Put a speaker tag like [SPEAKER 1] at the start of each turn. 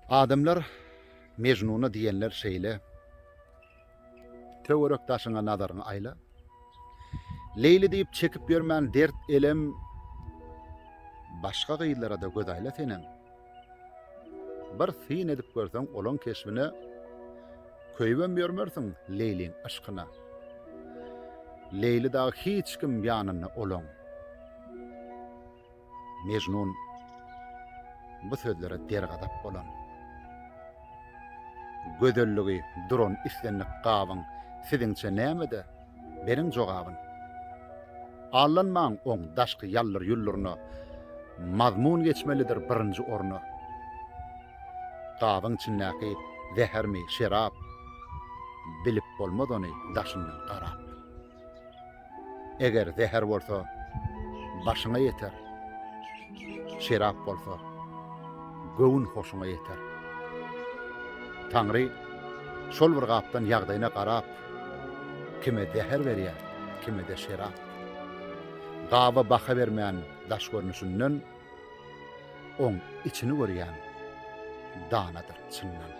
[SPEAKER 1] Adamlar Mecnun'a diýenler şeýle. Töwerek daşyňa nazaryňy aýla. Leyli diýip çekip bermän dert elem başga gyýlara da göz aýla senen. Bir syn edip görseň olan kesbine köýben bermersiň Leyliň aşkyna. Leyli da hiç kim ýanyna olan. Mecnun bu sözlere dergadap bolan. Gödelligi duran islenlik gabyň siziňçe nämede? Beriň jogabyn. Allanmaň oň daşky ýallar ýullaryna mazmun geçmelidir birinji orna. Gabyň içindäki zehermi, şerap bilip bolmadany daşyndan garap. Eger zeher bolsa başyňa ýeter. Şerap bolsa göwün hoşuňa ýeter. Tangry şol bir gapdan ýagdaýyna garap kime zeher berýär, kime de şerap. Gaba baka bermeýän daş görnüşinden oň içini görýän danadyr çyndan.